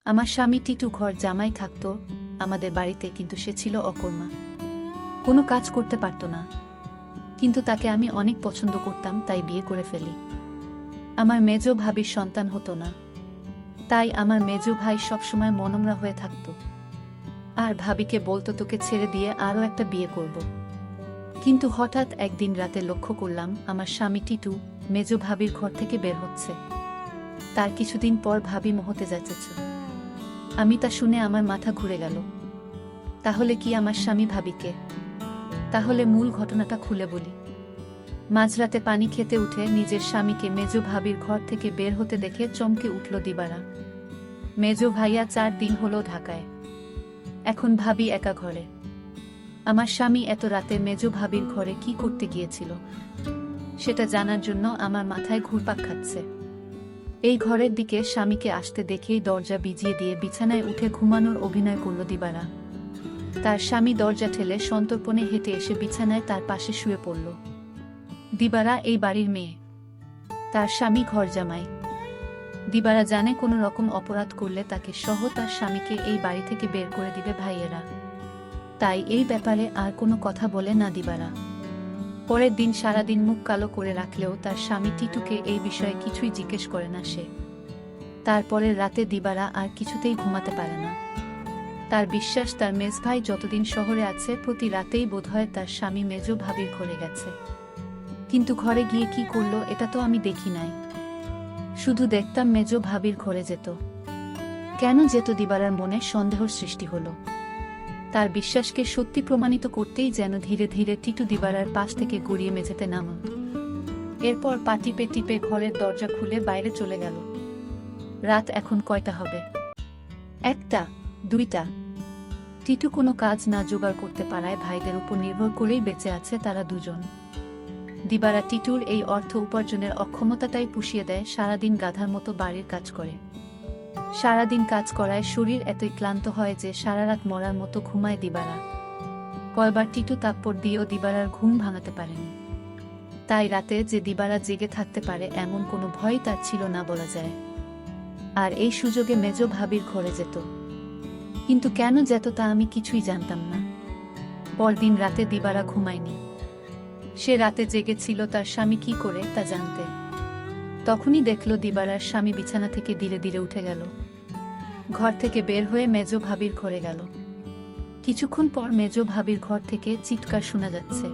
আমার স্বামী টিটু ঘর জামাই থাকতো আমাদের বাড়িতে, কিন্তু সে ছিল অকর্মা, কোনো কাজ করতে পারত না। কিন্তু তাকে আমি অনেক পছন্দ করতাম, তাই বিয়ে করে ফেলি। আমার মেজ ভাবির সন্তান হতো না, তাই আমার মেজ ভাই সবসময় মনমরা হয়ে থাকত আর ভাবিকে বলতো তোকে ছেড়ে দিয়ে আরও একটা বিয়ে করব। কিন্তু হঠাৎ একদিন রাতে লক্ষ্য করলাম আমার স্বামী টিটু মেজ ভাবির ঘর থেকে বের হচ্ছে। তার কিছুদিন পর ভাবি মহতে যাচ্ছে। আমি তা শুনে আমার মাথা ঘুরে গেল। তাহলে কি আমার স্বামী ভাবিকে? তাহলে মূল ঘটনাটা খুলে বলি। মাঝরাতে পানি খেতে উঠে নিজের স্বামীকে মেজ ভাবির ঘর থেকে বের হতে দেখে চমকে উঠল দিবারা। মেজ ভাইয়া 4 দিন হলো ঢাকায়, এখন ভাবি একা ঘরে। আমার স্বামী এত রাতে মেজ ভাবির ঘরে কি করতে গিয়েছিল সেটা জানার জন্য আমার মাথায় ঘুরপাক খাচ্ছে। এই ঘরের দিকে স্বামীকে আসতে দেখেই দরজা ভিজিয়ে দিয়ে বিছানায় উঠে ঘুমানোর অভিনয় করল দিবারা। তার স্বামী দরজা ঠেলে সন্তর্পণে হেঁটে এসে বিছানায় তার পাশে শুয়ে পড়ল। দিবারা এই বাড়ির মেয়ে, তার স্বামী ঘর জামাই। দিবারা জানে কোনো রকম অপরাধ করলে তাকে সহ তার স্বামীকে এই বাড়ি থেকে বের করে দিবে ভাইয়েরা, তাই এই ব্যাপারে আর কোনো কথা বলে না দিবারা। পরের দিন সারাদিন মুখ কালো করে রাখলেও তার স্বামী টিটুকে এই বিষয়ে কিছুই জিজ্ঞেস করে না সে। তারপরের রাতে দিবারা আর কিছুতেই ঘুমাতে পারে না। তার বিশ্বাস তার মেজ ভাই যতদিন শহরে আছে প্রতি রাতেই বোধহয় তার স্বামী মেজ ভাবির ঘরে গেছে। কিন্তু ঘরে গিয়ে কি করলো এটা তো আমি দেখি নাই, শুধু দেখতাম মেজ ভাবির ঘরে যেত। কেন যেত দিবারার মনে সন্দেহর সৃষ্টি হলো। তার বিশ্বাসকে সত্যি প্রমাণিত করতেই যেন ধীরে ধীরে টিটু দিবারার পাশ থেকে গড়িয়ে মেঝেতে নামল। এরপর পা টিপে টিপে ঘরের দরজা খুলে বাইরে চলে গেল। রাত এখন কয়টা হবে? 1টা, 2টা। টিটু কোনো কাজ না জোগাড় করতে পারায় ভাইদের উপর নির্ভর করেই বেঁচে আছে তারা দুজন। দিবারা টিটুর এই অর্থ উপার্জনের অক্ষমতাটাই পুষিয়ে দেয়, সারাদিন গাধার মতো বাড়ির কাজ করে। সারাদিন কাজ করায় শরীর এতই ক্লান্ত হয় যে সারা রাত মরার মতো ঘুমায় দিবারা। কয়বার টিটু তাপ্পড় দিয়েও দিবারার ঘুম ভাঙাতে পারেনি। তাই রাতে যে দিবারা জেগে থাকতে পারে এমন কোনো ভয় তার ছিল না বলা যায়। আর এই সুযোগে মেজ ভাবির ঘরে যেত। কিন্তু কেন যেত তা আমি কিছুই জানতাম না। পরদিন রাতে দিবারা ঘুমায়নি। সে রাতে জেগেছিল তার স্বামী কি করে তা জানতে। তখনই দেখল দিবারার স্বামী বিছানা থেকে ধীরে ধীরে উঠে গেল। ঘর থেকে বের হয়ে মেজ ভাবির ঘরে গেল। কিছুক্ষণ পর মেজ ভাবির ঘর থেকে চিৎকার শোনা যাচ্ছে।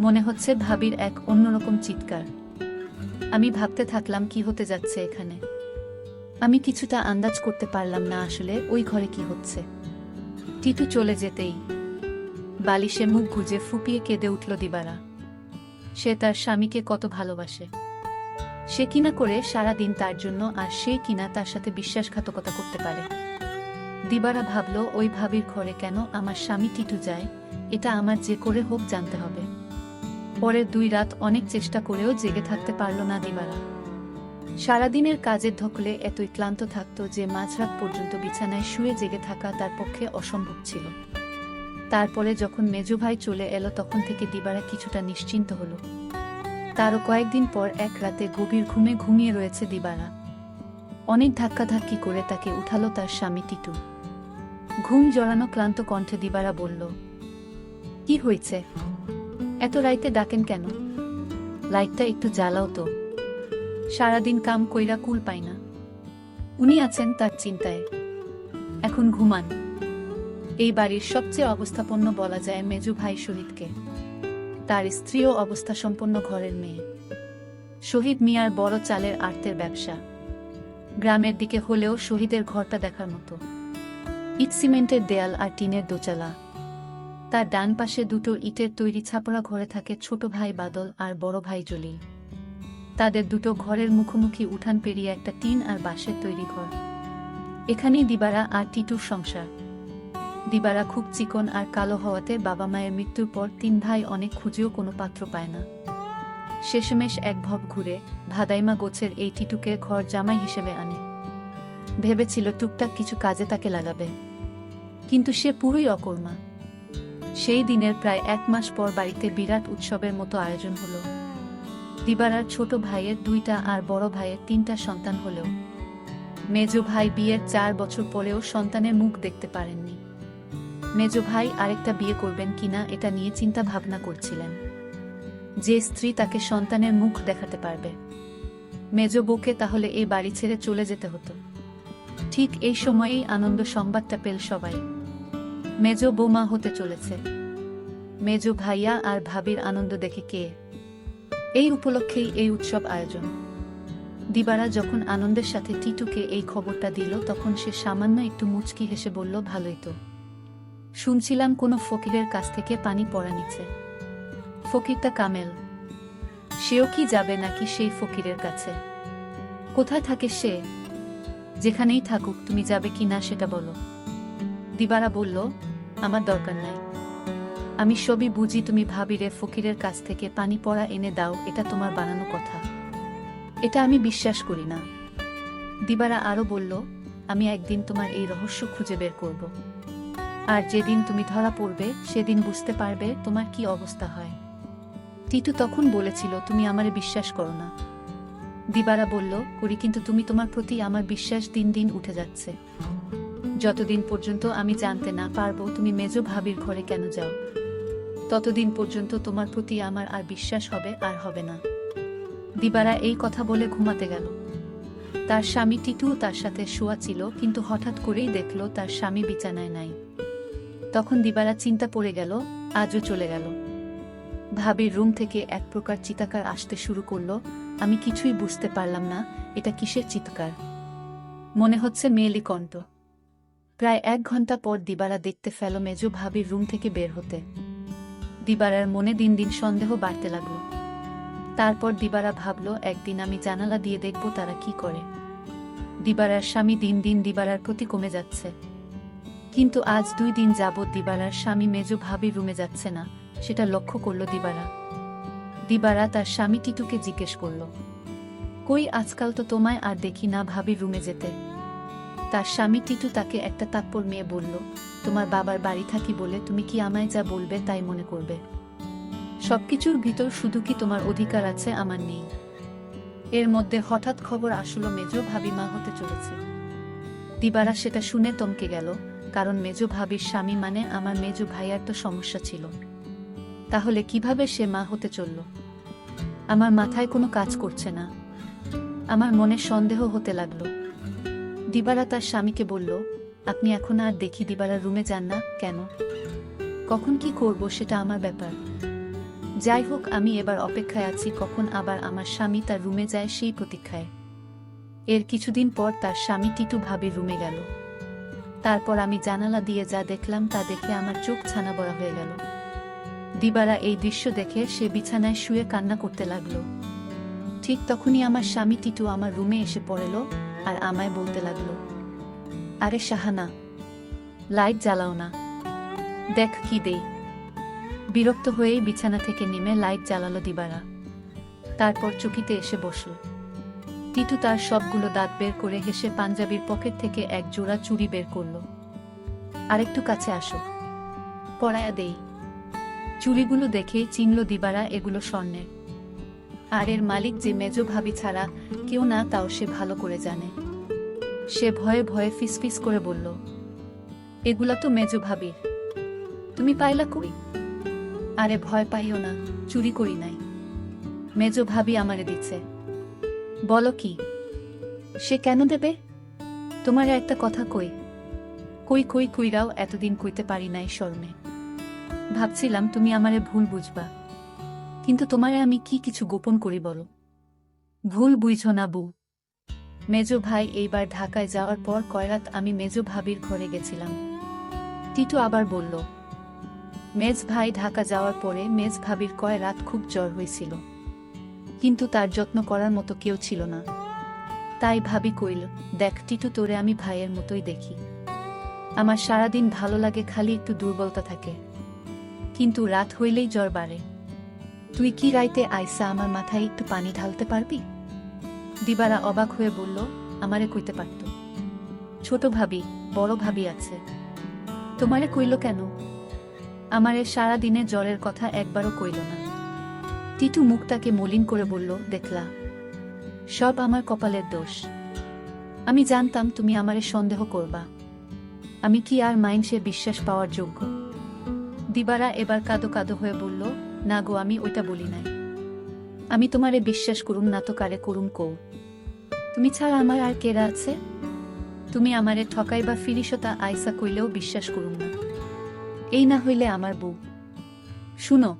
মনে হচ্ছে ভাবির এক অন্যরকম চিৎকার। আমি ভাবতে থাকলাম কি হতে যাচ্ছে এখানে। আমি কিছুটা আন্দাজ করতে পারলাম না আসলে ওই ঘরে কি হচ্ছে। টিটু চলে যেতেই বালিশে মুখ গুজে ফুপিয়ে কেঁদে উঠল দিবারা। সে তার স্বামীকে কত ভালোবাসে, সে কিনা করে সারাদিন তার জন্য, আর সে কিনা তার সাথে বিশ্বাসঘাতকতা করতে পারে। দিবারা ভাবল ওই ভাবির ঘরে কেন আমার স্বামী টিটু যায়, এটা আমার যে করে হোক জানতে হবে। পরের 2 রাত অনেক চেষ্টা করেও জেগে থাকতে পারল না দিবারা। সারাদিনের কাজের ধকলে এতই ক্লান্ত থাকত যে মাঝরাত পর্যন্ত বিছানায় শুয়ে জেগে থাকা তার পক্ষে অসম্ভব ছিল। তারপরে যখন মেজ ভাই চলে এলো তখন থেকে দিবারা কিছুটা নিশ্চিন্ত হলো। তারও কয়েকদিন পর এক রাতে গভীর ঘুমে ঘুমিয়ে রয়েছে দিবারা। অনেক ধাক্কাধাক্কি করে তাকে উঠালো তার স্বামী টিটু। ঘুম জড়ানো ক্লান্ত কণ্ঠে দিবারা বলল, কি হয়েছে? এত রাইতে ডাকেন কেন? লাইটটা একটু জ্বালাও তো। সারাদিন কাম কইরা কুল পাই না। উনি আছেন তার চিন্তায়, এখন ঘুমান। এই বাড়ির সবচেয়ে অবস্থাপন্ন বলা যায় মেজু ভাই শহীদকে। তার স্ত্রীও অবস্থাসম্পন্ন ঘরের মেয়ে। শহীদ মিয়ার বড় চালের আড়তের ব্যবসা। গ্রামের দিকে হলেও শহীদের ঘরটা দেখার মতো। ইট সিমেন্টের দেয়াল আর টিনের দোচালা। তার ডান পাশে 2টো ইটের তৈরি ছাপড়া ঘরে থাকে ছোট ভাই বাদল আর বড় ভাই জলিল। তাদের 2টো ঘরের মুখোমুখি উঠান পেরিয়ে একটা টিন আর বাঁশের তৈরি ঘর। এখানেই দিবারা আর টিটুর সংসার। দিবারা খুব চিকন আর কালো হওয়াতে বাবা মায়ের মৃত্যুর পর 3 ভাই অনেক খুঁজেও কোনো পাত্র পায় না। শেষমেশ এক ভব ঘুরে ভাদাইমা গোছের এই টিটুকে ঘর জামাই হিসেবে আনে। ভেবেছিল টুকটাক কিছু কাজে তাকে লাগাবে, কিন্তু সে পুরোই অকর্মা। সেই দিনের প্রায় 1 মাস পর বাড়িতে বিরাট উৎসবের মতো আয়োজন হলো। দিবারার ছোট ভাইয়ের 2টা আর বড় ভাইয়ের 3টা সন্তান হলেও মেজো ভাই বিয়ের 4 বছর পরেও সন্তানের মুখ দেখতে পারেননি। মেজো ভাই আরেকটা বিয়ে করবেন কিনা এটা নিয়ে চিন্তা ভাবনা করছিলেন। যে স্ত্রী তাকে সন্তানের মুখ দেখাতে পারবে, মেজো বউকে তাহলে এই বাড়ি ছেড়ে চলে যেতে হতো। ঠিক এই সময়েই আনন্দ সংবাদটা পেল সবাই। মেজো বৌমা হতে চলেছে। মেজো ভাইয়া আর ভাবির আনন্দ দেখে কে। এই উপলক্ষেই এই উৎসব আয়োজন। দিবারা যখন আনন্দের সাথে টিটুকে এই খবরটা দিল তখন সে সামান্য একটু মুচকি হেসে বলল, ভালোই তো। শুনছিলাম কোনো ফকিরের কাছ থেকে পানি পড়া নিচ্ছে। ফকিরটা কামেল। সেও কি যাবে নাকি সেই ফকিরের কাছে? কোথায় থাকে সে? যেখানেই থাকুক, তুমি যাবে কি না সেটা বলো। দিবারা বলল, আমার দরকার নাই। আমি সবই বুঝি। তুমি ভাবিরে ফকিরের কাছ থেকে পানি পড়া এনে দাও, এটা তোমার বানানো কথা। এটা আমি বিশ্বাস করি না। দিবারা আরো বলল, আমি একদিন তোমার এই রহস্য খুঁজে বের করব। আর যেদিন তুমি ধরা পড়বে সেদিন বুঝতে পারবে তোমার কি অবস্থা হয়। টিটু তখন বলেছিল, তুমি আমারে বিশ্বাস করো না। দিবারা বলল, করি, কিন্তু তুমি তোমার প্রতি আমার বিশ্বাস দিন দিন উঠে যাচ্ছে। যতদিন পর্যন্ত আমি জানতে না পারবো তুমি মেজো ভাবির ঘরে কেন যাও, ততদিন পর্যন্ত তোমার প্রতি আমার আর বিশ্বাস হবে আর হবে না। দিবারা এই কথা বলে ঘুমাতে গেল। তার স্বামী টিটুও তার সাথে শোয়া ছিল, কিন্তু হঠাৎ করেই দেখল তার স্বামী বিছানায় নাই। তখন দিবারা চিন্তা পড়ে গেল, আজও চলে গেল। ভাবির রুম থেকে এক প্রকার চিৎকার আসতে শুরু করলো। আমি কিছুই বুঝতে পারলাম না এটা কিসের চিৎকার। মনে হচ্ছে মেয়েলি কণ্ঠ। প্রায় 1 ঘন্টা পর দিবারা দেখতে ফেল মেজো ভাবির রুম থেকে বের হতে। দিবারার মনে দিন দিন সন্দেহ বাড়তে লাগলো। তারপর দিবারা ভাবল, একদিন আমি জানালা দিয়ে দেখব তারা কি করে। দিবারার স্বামী দিন দিন দিবারার প্রতি কমে যাচ্ছে। কিন্তু আজ 2 দিন যাবৎ দিবারার স্বামী মেজো ভাবির রুমে যাচ্ছে না, সেটা লক্ষ্য করল দিবারা। দিবারা তার স্বামী টিটুকে জিজ্ঞেস করল, কই, আজকাল তো তোমায় আর দেখি না ভাবির রুমে যেতে। তার স্বামী টিটু তাকে একটা তাপ্পড় মেয়ে বলল, তোমার বাবার বাড়ি থাকি বলে তুমি কি আমায় যা বলবে তাই মনে করবে? সবকিছুর ভিতর শুধু কি তোমার অধিকার আছে, আমার নেই? এর মধ্যে হঠাৎ খবর আসলো মেজো ভাবি মা হতে চলেছে। দিবারা সেটা শুনে থমকে গেল, কারণ মেজো ভাবির স্বামী মানে আমার মেজো ভাইয়ার তো সমস্যা ছিল। তাহলে কিভাবে সে মা হতে চলল? আমার মাথায় কোনো কাজ করছে না। আমার মনে সন্দেহ হতে লাগলো। দিবারা তার স্বামীকে বলল, আপনি এখন আর দেখি দিবারার রুমে যান না কেন? কখন কি করব সেটা আমার ব্যাপার। যাই হোক, আমি এবার অপেক্ষায় আছি কখন আবার আমার স্বামী তার রুমে যায় সেই প্রতীক্ষায়। এর কিছুদিন পর তার স্বামী টিটু ভাবির রুমে গেল। তারপর আমি জানালা দিয়ে যা দেখলাম তা দেখে আমার চোখ ছানা বড়া হয়ে গেল। দিবারা এই দৃশ্য দেখে সে বিছানায় শুয়ে কান্না করতে লাগলো। ঠিক তখনই আমার স্বামী টিটু আমার রুমে এসে পড়ল আর আমায় বলতে লাগলো, আরে শাহানা, লাইট জ্বালাও না, দেখ কি দেই। বিরক্ত হয়েই বিছানা থেকে নেমে লাইট জ্বালালো দিবারা। তারপর চকিতে এসে বসল। টিটু তার সবগুলো দাঁত বের করে হেসে পাঞ্জাবির পকেট থেকে এক জোড়া চুড়ি বের করল। আরেকটু কাছে আসো, পরায়া দেই। চুড়িগুলো দেখে চিনল দিবারা এগুলো স্বর্ণের। আর এর মালিক যে মেজো ভাবি ছাড়া কেউ না, তাও সে ভালো করে জানে। সে ভয়ে ভয়ে ফিসফিস করে বলল, এগুলা তো মেজো ভাবির, তুমি পাইলা কই? আরে ভয় পাইও না, চুরি করি নাই, মেজো ভাবি আমারে দিচ্ছে। বলো কি? সে কেন দেবে? তোমারে একটা কথা কই। কই কই কইরাও এতদিন কইতে পারি নাই শরমে। ভাবছিলাম তুমি আমারে ভুল বুঝবা, কিন্তু তোমারে আমি কি কিছু গোপন করি বলো? ভুল বুঝো না বউ। মেজো ভাই এইবার ঢাকায় যাওয়ার পর কয়রাত আমি মেজো ভাবির ঘরে গেছিলাম। টিটু আবার বলল, মেজ ভাই ঢাকা যাওয়ার পরে মেজ ভাবির কয় রাত খুব জ্বর হয়েছিল, কিন্তু তার যত্ন করার মতো কেউ ছিল না। তাই ভাবি কইল, দেখ টিটু, তোরে আমি ভাইয়ের মতোই দেখি। আমার সারাদিন ভালো লাগে, খালি একটু দুর্বলতা থাকে, কিন্তু রাত হইলেই জ্বর বাড়ে। তুই কি রাইতে আইসা আমার মাথায় একটু পানি ঢালতে পারবি? দিবারা অবাক হয়ে বলল, আমারে কইতে পারত। ছোট ভাবি, বড় ভাবি আছে, তোমারে কইল কেন? আমারে সারা দিনে জ্বরের কথা একবারও কইল না। টিটু মুখটাকে মলিন করে বলল, দেখলা, সব আমার কপালের দোষ। আমি জানতাম তুমি আমারে সন্দেহ করবা। আমি কি আর মাইনসে বিশ্বাস পাওয়ার যোগ্য? দিবারা এবার কাঁদো কাঁদো হয়ে বলল, না গো, আমি ওইটা বলি নাই। আমি তোমারে বিশ্বাস করুম না তো কারে করুম কও? তুমি ছাড়া আমার আর কেরা আছে? তুমি আমারে ঠকাই বা ফিরিসতা আইসা কইলেও বিশ্বাস করুম না। এই না হইলে আমার বউ। শুনো,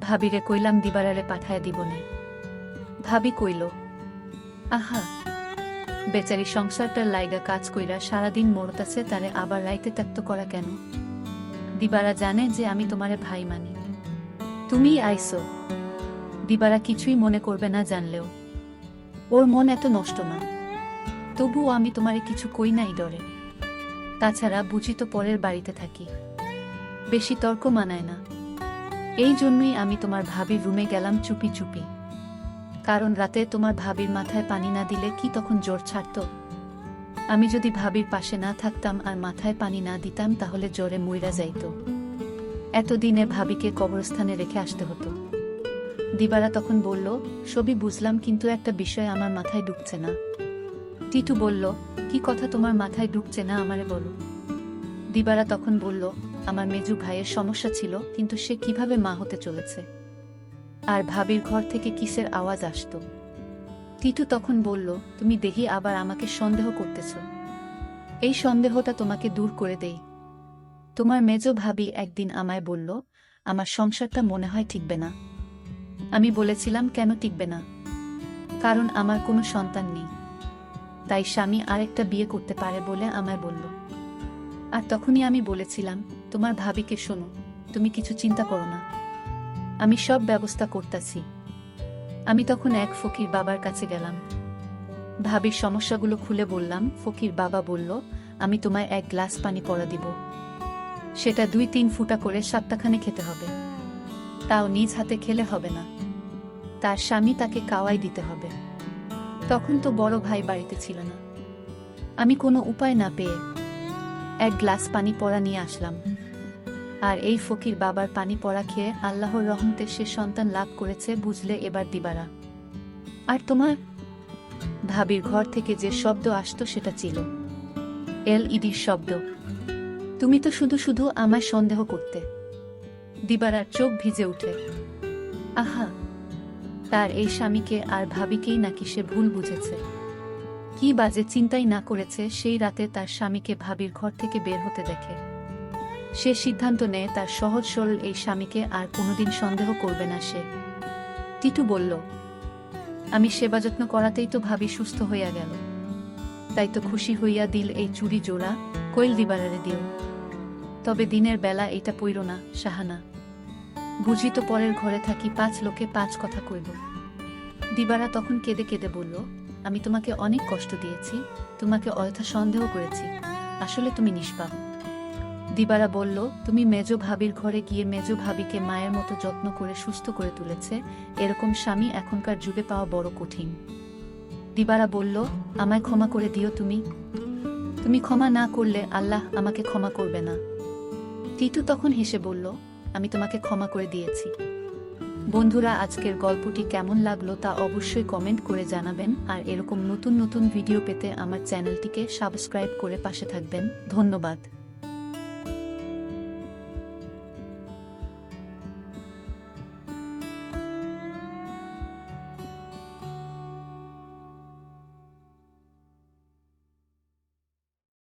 ভাবিরে কইলাম দিবারারে পাঠায় দিবনে। ভাবি কইল, আহা, বেচারি সংসারটার লাইগা কাজ কইরা সারাদিন মরতাছে, তারে আবার রাইতে ত্যাক্ত করা কেন? দিবারা জানে যে আমি তোমারে ভাই মানি। তুমিই আইসো, দিবারা কিছুই মনে করবে না জানলেও। ওর মন এত নষ্ট না। তবুও আমি তোমারে কিছু কই নাই ডরে। তাছাড়া বুঝি তো পরের বাড়িতে থাকি, বেশি তর্ক মানায় না। এই জন্যই আমি তোমার ভাবির রুমে গেলাম চুপি চুপি। কারণ রাতে তোমার ভাবির মাথায় পানি না দিলে কি তখন জ্বর ছাড়ত? আমি যদি ভাবির পাশে না থাকতাম আর মাথায় পানি না দিতাম তাহলে জ্বরে মইরা যাইত। এতদিনে ভাবিকে কবরস্থানে রেখে আসতে হতো। দিবারা তখন বলল, সবই বুঝলাম, কিন্তু একটা বিষয় আমার মাথায় ঢুকছে না। টিটু বলল, কি কথা তোমার মাথায় ঢুকছে না আমারে বলো। দিবারা তখন বলল, আমার মেজু ভাইয়ের সমস্যা ছিল, কিন্তু সে কিভাবে মা হতে চলেছে। আর ভাবির ঘর থেকে কিসের আওয়াজ আসতো। টিটু তখন বলল, তুমি দেখি আবার আমাকে সন্দেহ করতেছ। এই সন্দেহটা তোমাকে দূর করে দেই। তোমার মেজো ভাবি একদিন আমায় বলল, আমার সংসারটা মনে হয় টিকবে না। আমি বলেছিলাম, কেন টিকবে না? কারণ আমার কোনো সন্তান নেই, তাই স্বামী আরেকটা বিয়ে করতে পারে বলে আমায় বলল। আর তখনই আমি বলেছিলাম, তোমার ভাবিকে শোনো, তুমি কিছু চিন্তা করো না, আমি সব ব্যবস্থা করতেছি। আমি তখন এক ফকির বাবার কাছে গেলাম, ভাবির সমস্যাগুলো খুলে বললাম। ফকির বাবা বলল, আমি তোমায় এক গ্লাস পানি পড়া দিব, সেটা 2-3 ফুটা করে সপ্তাহখানে খেতে হবে। তাও নিজ হাতে খেলে হবে না, তার স্বামী তাকে কাওয়াই দিতে হবে। তখন তো বড় ভাই বাড়িতে ছিল না। আমি কোনো উপায় না পেয়ে এক গ্লাস পানি পড়া নিয়ে আসলাম। আর এই ফকির বাবার পানি পড়া খেয়ে আল্লাহর রহমতে সে সন্তান লাভ করেছে, বুঝলে এবার দিবারা। আর তোমার ভাবির ঘর থেকে যে শব্দ আসতো সেটা ছিল এলইডির শব্দ। তুমি তো শুধু শুধু আমায় সন্দেহ করতে। দিবারার চোখ ভিজে উঠে। আহা, তার এই স্বামীকে আর ভাবিকেই নাকি সে ভুল বুঝেছে। কি বাজে চিন্তাই না করেছে সেই রাতে তার স্বামীকে ভাবির ঘর থেকে বের হতে দেখে। সে সিদ্ধান্ত নেয় তার সহজ সরল এই স্বামীকে আর কোনোদিন সন্দেহ করবে না সে। টিটু বলল, আমি সেবা যত্ন করাতেই তো ভাবি সুস্থ হইয়া গেল, তাই তো খুশি হইয়া দিল এই চুড়ি জোড়া, কইল দিবারারে দিও। তবে দিনের বেলা এটা পইর না সাহানা, বুঝি তো পরের ঘরে থাকি, 5 লোকে 5 কথা কইব। দিবারা তখন কেঁদে কেঁদে বলল, আমি তোমাকে অনেক কষ্ট দিয়েছি, তোমাকে অযথা সন্দেহ করেছি, আসলে তুমি নিষ্পাপ। দিবারা বলল, তুমি মেজো ভাবির ঘরে গিয়ে মেজো ভাবিকে মায়ের মতো যত্ন করে সুস্থ করে তুলেছে, এরকম স্বামী এখনকার যুগে পাওয়া বড় কঠিন। দিবারা বলল, আমায় ক্ষমা করে দিও তুমি। তুমি ক্ষমা না করলে আল্লাহ আমাকে ক্ষমা করবে না। টিটু তখন হেসে বলল, আমি তোমাকে ক্ষমা করে দিয়েছি। বন্ধুরা, আজকের গল্পটি কেমন লাগলো তা অবশ্যই কমেন্ট করে জানাবেন, আর এরকম নতুন নতুন ভিডিও পেতে আমার চ্যানেলটিকে সাবস্ক্রাইব করে পাশে থাকবেন। ধন্যবাদ।